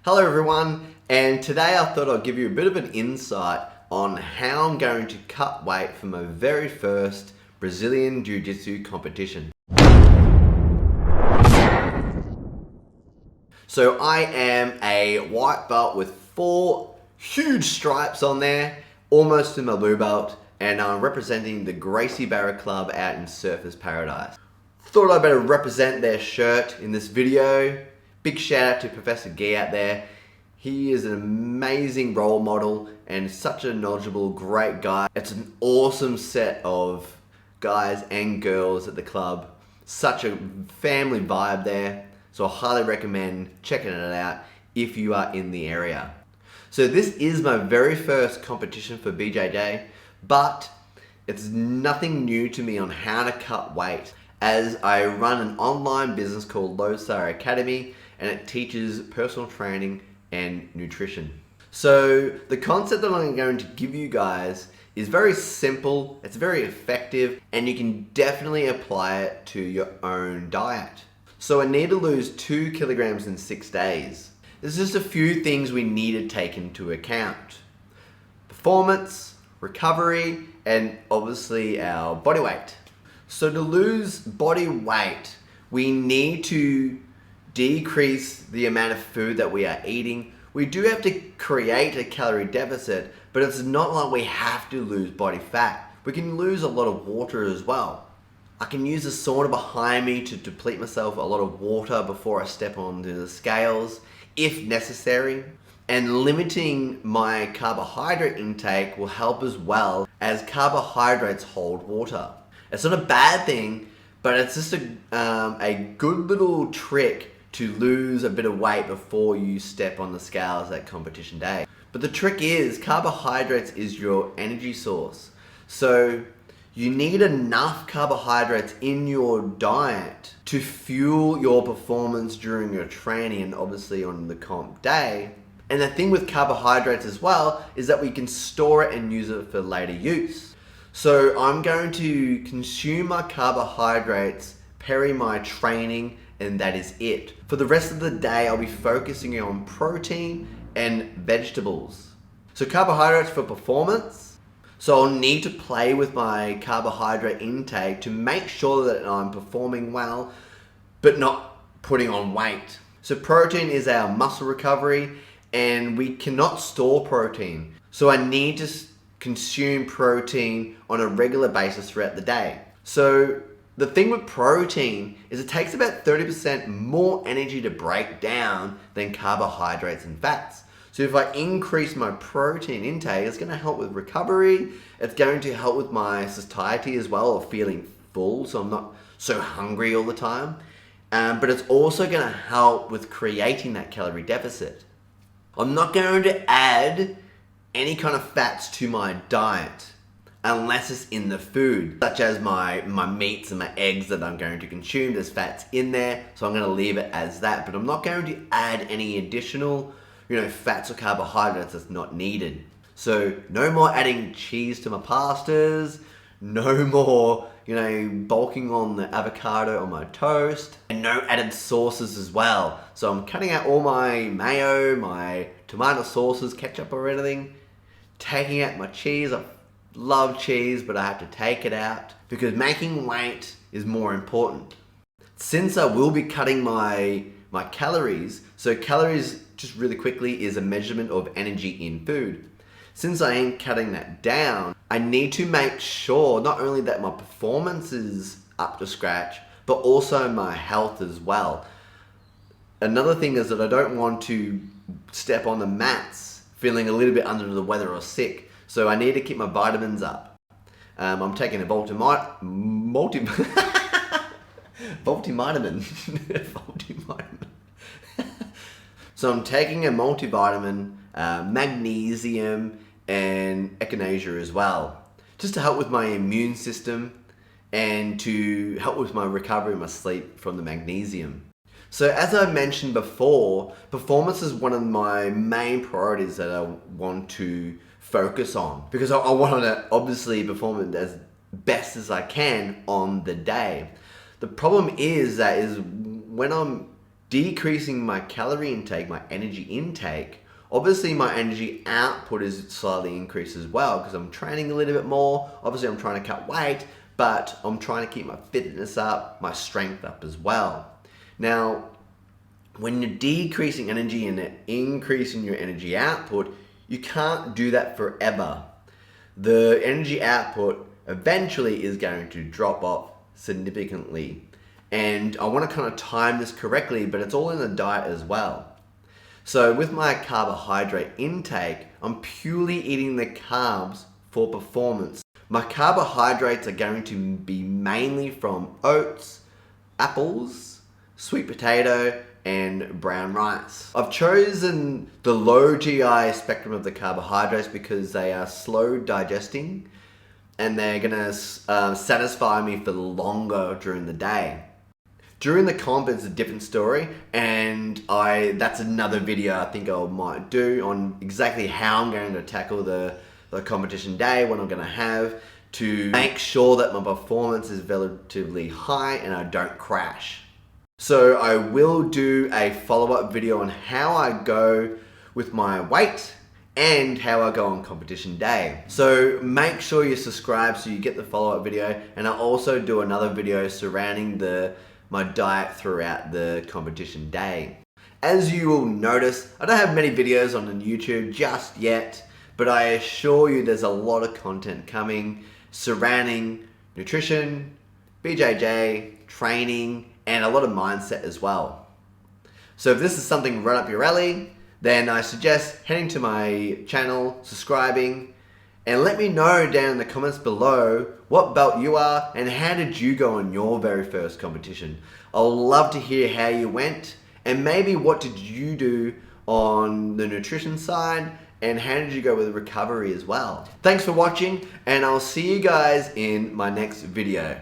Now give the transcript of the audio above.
Hello everyone, and today I thought I'd give you a bit of an insight on how I'm going to cut weight for my very first Brazilian Jiu-Jitsu competition. So I am a white belt with 4 huge stripes on there, almost to my blue belt, and I'm representing the Gracie Barra Club out in Surfers Paradise. Thought I'd better represent their shirt in this video. Big shout out to Professor Guy out there. He is an amazing role model and such a knowledgeable, great guy. It's an awesome set of guys and girls at the club. Such a family vibe there. So I highly recommend checking it out if you are in the area. So this is my very first competition for BJJ, but it's nothing new to me on how to cut weight, as I run an online business called Lodestar Academy, and it teaches personal training and nutrition. So the concept that I'm going to give you guys is very simple, it's very effective, and you can definitely apply it to your own diet. So I need to lose 2 kilograms in 6 days. There's just a few things we need to take into account: performance, recovery, and obviously our body weight. So to lose body weight, we need to decrease the amount of food that we are eating. We do have to create a calorie deficit, but it's not like we have to lose body fat. We can lose a lot of water as well. I can use the sauna behind me to deplete myself a lot of water before I step onto the scales, if necessary. And limiting my carbohydrate intake will help as well, as carbohydrates hold water. It's not a bad thing, but it's just a good little trick to lose a bit of weight before you step on the scales at competition day. But the trick is, carbohydrates is your energy source. So you need enough carbohydrates in your diet to fuel your performance during your training and obviously on the comp day. And the thing with carbohydrates as well is that we can store it and use it for later use. So I'm going to consume my carbohydrates peri my training, and that is it. For the rest of the day, I'll be focusing on protein and vegetables. So carbohydrates for performance. So I'll need to play with my carbohydrate intake to make sure that I'm performing well, but not putting on weight. So protein is our muscle recovery, and we cannot store protein. So I need to consume protein on a regular basis throughout the day. So the thing with protein is it takes about 30% more energy to break down than carbohydrates and fats. So if I increase my protein intake, it's going to help with recovery. It's going to help with my satiety as well, of feeling full, so I'm not so hungry all the time. But it's also going to help with creating that calorie deficit. I'm not going to add any kind of fats to my diet unless it's in the food, such as my meats and my eggs that I'm going to consume. There's fats in there, so I'm going to leave it as that. But I'm not going to add any additional, fats or carbohydrates that's not needed. So no more adding cheese to my pastas, no more, bulking on the avocado on my toast, and no added sauces as well. So I'm cutting out all my mayo, my tomato sauces, ketchup or anything, taking out my cheese. I love cheese, but I have to take it out because making weight is more important. Since I will be cutting my calories, so calories, just really quickly, is a measurement of energy in food. Since I am cutting that down, I need to make sure not only that my performance is up to scratch, but also my health as well. Another thing is that I don't want to step on the mats feeling a little bit under the weather or sick. So I need to keep my vitamins up. I'm taking a multivitamin. Multivitamin. So I'm taking a multivitamin, magnesium, and echinacea as well, just to help with my immune system and to help with my recovery and my sleep from the magnesium. So as I mentioned before, performance is one of my main priorities that I want to focus on, because I want to obviously perform as best as I can on the day. The problem is when I'm decreasing my calorie intake, my energy intake, obviously my energy output is slightly increased as well because I'm training a little bit more. Obviously I'm trying to cut weight, but I'm trying to keep my fitness up, my strength up as well. Now, when you're decreasing energy and increasing your energy output, you can't do that forever. The energy output eventually is going to drop off significantly. And I want to kind of time this correctly, but it's all in the diet as well. So with my carbohydrate intake, I'm purely eating the carbs for performance. My carbohydrates are going to be mainly from oats, apples, sweet potato, and brown rice. I've chosen the low GI spectrum of the carbohydrates because they are slow digesting and they're gonna satisfy me for longer during the day. During the comp, it's a different story, and that's another video I think I might do on exactly how I'm going to tackle the competition day, what I'm going to have to make sure that my performance is relatively high and I don't crash. So I will do a follow-up video on how I go with my weight and how I go on competition day. So make sure you subscribe so you get the follow-up video, and I'll also do another video surrounding my diet throughout the competition day. As you will notice, I don't have many videos on YouTube just yet, but I assure you there's a lot of content coming surrounding nutrition, BJJ, training, and a lot of mindset as well. So if this is something right up your alley, then I suggest heading to my channel, subscribing, and let me know down in the comments below what belt you are and how did you go on your very first competition. I'll love to hear how you went and maybe what did you do on the nutrition side and how did you go with the recovery as well. Thanks for watching, and I'll see you guys in my next video.